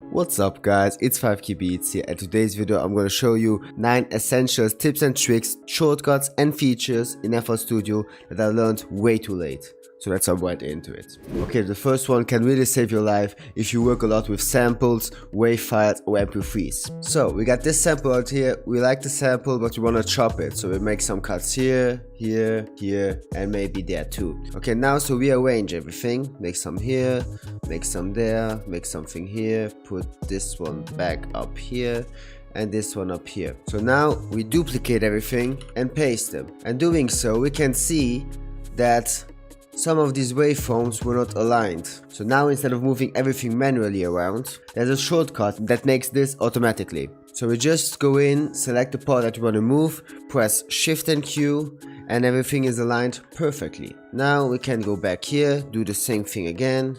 What's up guys, it's 5kbeats here, and today's video I'm going to show you 9 essentials, tips and tricks, shortcuts and features in FL Studio that I learned way too late. So let's jump right into it. Okay, the first one can really save your life if you work a lot with samples, WAV files or MP3s. So we got this sample out here. We like the sample but we want to chop it. So we make some cuts here, here, here and maybe there too. Okay, now so we arrange everything. Make some here, make some there, make something here, put this one back up here and this one up here. So now we duplicate everything and paste them. And doing so we can see that some of these waveforms were not aligned. So now instead of moving everything manually around, there's a shortcut that makes this automatically. So we just go in, select the part that you want to move, press Shift and Q, and everything is aligned perfectly. Now we can go back here, do the same thing again,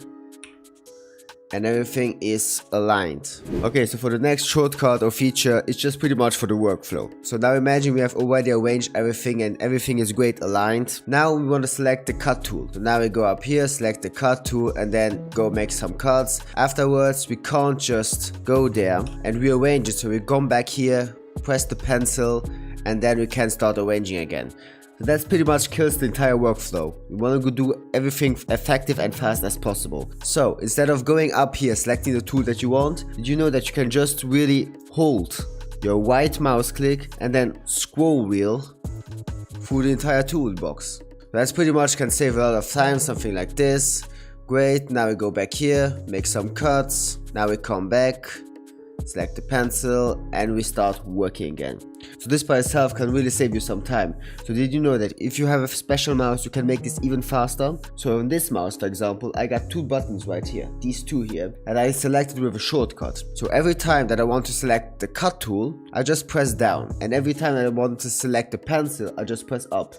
and everything is aligned. Okay, so for the next shortcut or feature, it's just pretty much for the workflow. So now imagine we have already arranged everything and everything is great aligned. Now we want to select the cut tool. So now we go up here, select the cut tool and then go make some cuts. Afterwards, we can't just go there and rearrange it. So we come back here, press the pencil and then we can start arranging again. So that pretty much kills the entire workflow. We want to do everything effective and fast as possible. So instead of going up here, selecting the tool that you want, did you know that you can just really hold your right mouse click and then scroll wheel through the entire toolbox? That's pretty much can save a lot of time, something like this. Great, now we go back here, make some cuts. Now we come back, select the pencil and we start working again. So this by itself can really save you some time. So did you know that if you have a special mouse you can make this even faster? So on this mouse, for example, I got two buttons right here, these two here, and I selected with a shortcut. So every time that I want to select the cut tool, I just press down, and every time that I want to select the pencil, I just press up.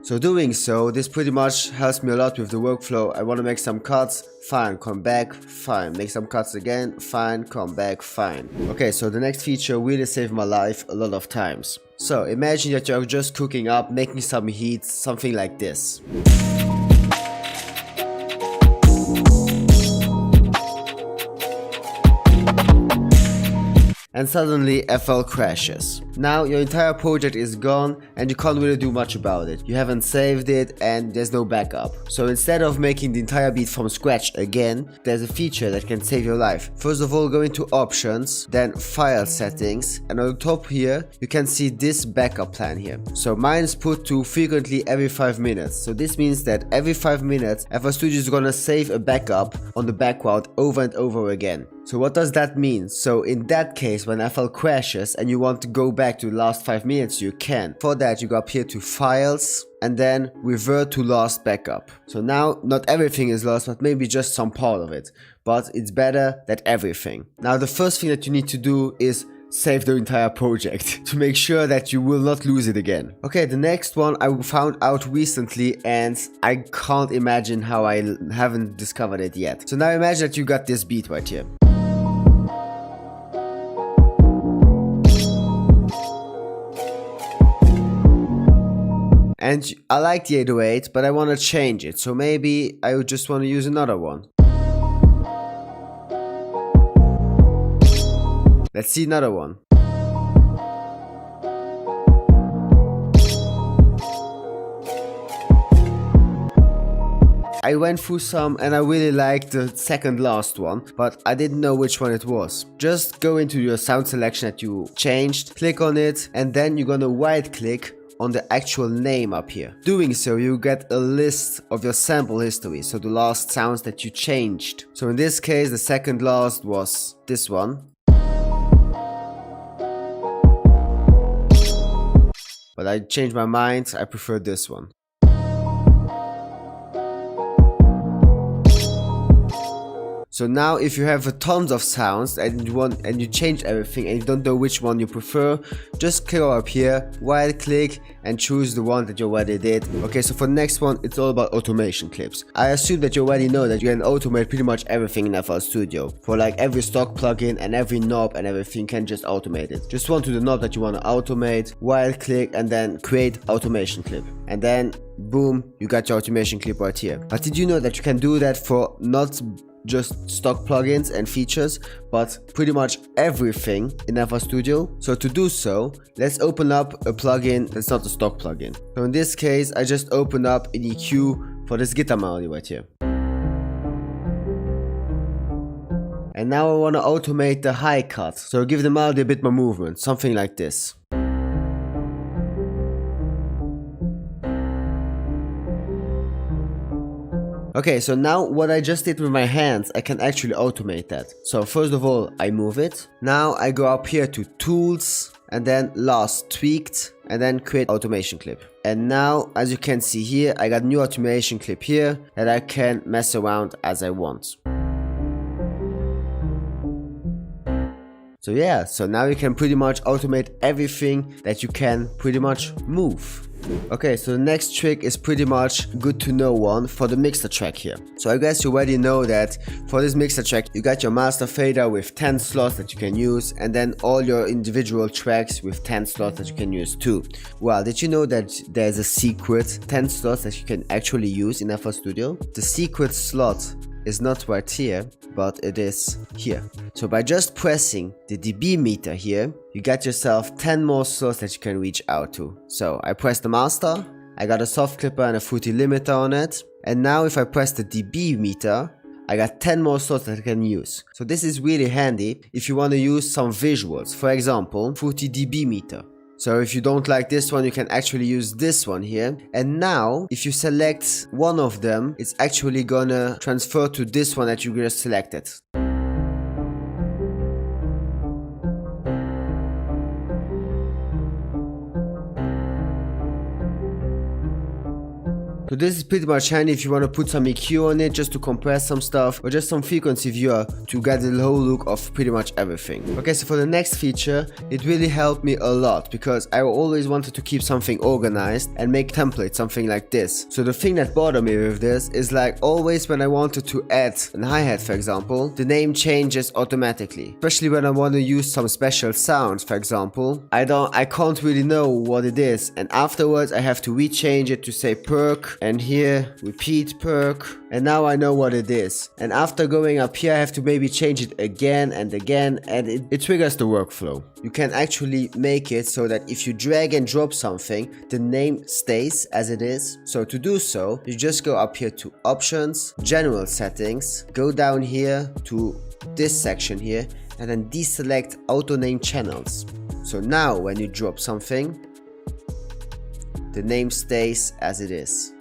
So doing so, this pretty much helps me a lot with the workflow. I want to make some cuts, fine, come back, fine, make some cuts again, fine, come back, fine. Okay, so the next feature really saved my life a lot of times. So imagine that you're just cooking up, making some heat, something like this. And suddenly FL crashes. Now your entire project is gone and you can't really do much about it. You haven't saved it and there's no backup. So instead of making the entire beat from scratch again, there's a feature that can save your life. First of all, go into options, then file settings, and on the top here you can see this backup plan here. So mine is put to frequently every 5 minutes. So this means that every 5 minutes FL Studio is gonna save a backup on the background over and over again. So what does that mean? So in that case, when FL crashes and you want to go back to the last 5 minutes, you can. For that, you go up here to Files and then Revert to Last Backup. So now, not everything is lost, but maybe just some part of it. But it's better than everything. Now, the first thing that you need to do is save the entire project to make sure that you will not lose it again. Okay, the next one I found out recently and I can't imagine how I haven't discovered it yet. So now imagine that you got this beat right here. And I like the 808, but I want to change it. So maybe I would just want to use another one. Let's see another one. I went through some and I really liked the second last one, but I didn't know which one it was. Just go into your sound selection that you changed, click on it, and then you're gonna right click on the actual name up here. Doing so, you get a list of your sample history, so the last sounds that you changed. So in this case, the second last was this one. But I changed my mind, I prefer this one. So now if you have tons of sounds and you change everything and you don't know which one you prefer, just go up here, right click and choose the one that you already did. Okay, so for the next one, it's all about automation clips. I assume that you already know that you can automate pretty much everything in FL Studio. For like every stock plugin and every knob and everything, can just automate it. Just go to the knob that you want to automate, right click and then create automation clip. And then boom, you got your automation clip right here. But did you know that you can do that for not just stock plugins and features, but pretty much everything in FL Studio. So to do so, let's open up a plugin that's not a stock plugin. So in this case, I just open up an EQ for this guitar melody right here. And now I want to automate the high cut, so give the melody a bit more movement, something like this. Okay, so now what I just did with my hands, I can actually automate that. So first of all, I move it. Now I go up here to Tools, and then Last Tweaked, and then Create Automation Clip. And now, as you can see here, I got new automation clip here that I can mess around as I want. So yeah, so now you can pretty much automate everything that you can pretty much move. Okay, so the next trick is pretty much good to know one for the mixer track here. So I guess you already know that for this mixer track, you got your master fader with 10 slots that you can use, and then all your individual tracks with 10 slots that you can use too. Well, did you know that there's a secret 10 slots that you can actually use in FL Studio? The secret slot is not right here, but it is here. So by just pressing the dB meter here, you got yourself 10 more slots that you can reach out to. So I press the master, I got a soft clipper and a fruity limiter on it. And now if I press the dB meter, I got 10 more slots that I can use. So this is really handy if you want to use some visuals. For example, fruity dB meter. So if you don't like this one, you can actually use this one here. And now, if you select one of them, it's actually gonna transfer to this one that you just selected. So this is pretty much handy if you want to put some EQ on it just to compress some stuff, or just some frequency viewer to get the whole look of pretty much everything. Okay, so for the next feature, it really helped me a lot because I always wanted to keep something organized and make templates, something like this. So the thing that bothered me with this is like always when I wanted to add a hi-hat, for example, the name changes automatically. Especially when I want to use some special sounds, for example, I can't really know what it is, and afterwards I have to rechange it to say perk, and here repeat perk, and now I know what it is. And after going up here I have to maybe change it again and again, and it triggers the workflow. You can actually make it so that if you drag and drop something, the name stays as it is. So to do so, you just go up here to Options, General Settings, go down here to this section here, and then deselect Auto Name Channels. So now when you drop something, the name stays as it is.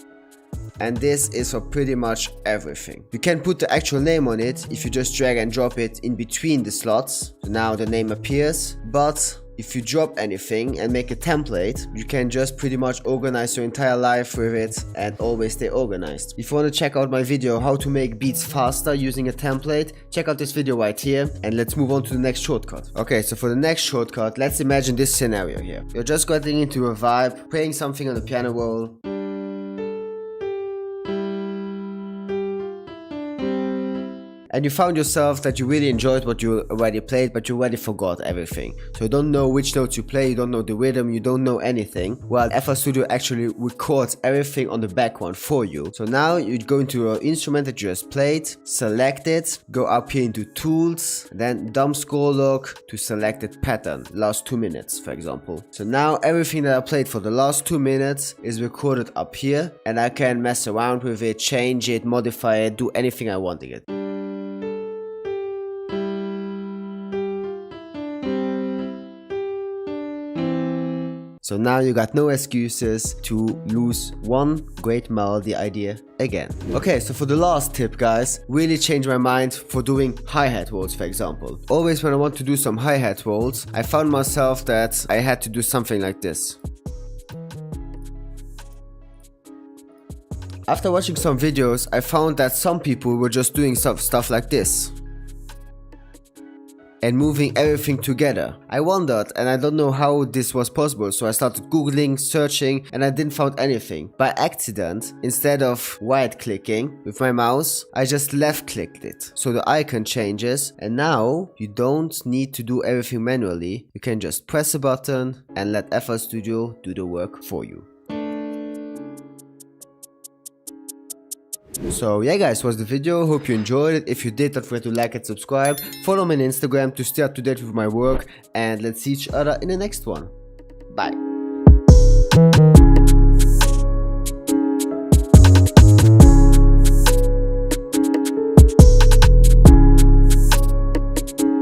And this is for pretty much everything. You can put the actual name on it if you just drag and drop it in between the slots. So now the name appears, but if you drop anything and make a template, you can just pretty much organize your entire life with it and always stay organized. If you want to check out my video how to make beats faster using a template, check out this video right here, and let's move on to the next shortcut. Okay, so for the next shortcut, let's imagine this scenario here. You're just getting into a vibe, playing something on the piano roll, and you found yourself that you really enjoyed what you already played, but you already forgot everything. So you don't know which notes you play, you don't know the rhythm, you don't know anything. Well, FL Studio actually records everything on the background for you. So now you go into your instrument that you just played, select it, go up here into Tools, then Dump Score Log to selected pattern, last 2 minutes, for example. So now everything that I played for the last 2 minutes is recorded up here, and I can mess around with it, change it, modify it, do anything I want with it. So now you got no excuses to lose one great melody idea again. Okay, so for the last tip, guys, really change my mind for doing hi-hat rolls, for example. Always when I want to do some hi-hat rolls, I found myself that I had to do something like this. After watching some videos, I found that some people were just doing stuff like this and moving everything together. I wondered, and I don't know how this was possible, so I started googling, searching, and I didn't find anything. By accident, instead of right clicking with my mouse, I just left clicked it. So the icon changes, and now you don't need to do everything manually. You can just press a button and let FL Studio do the work for you. So yeah guys, was the video. Hope you enjoyed it. If you did, don't forget to like and subscribe. Follow me on Instagram to stay up to date with my work, and let's see each other in the next one. Bye.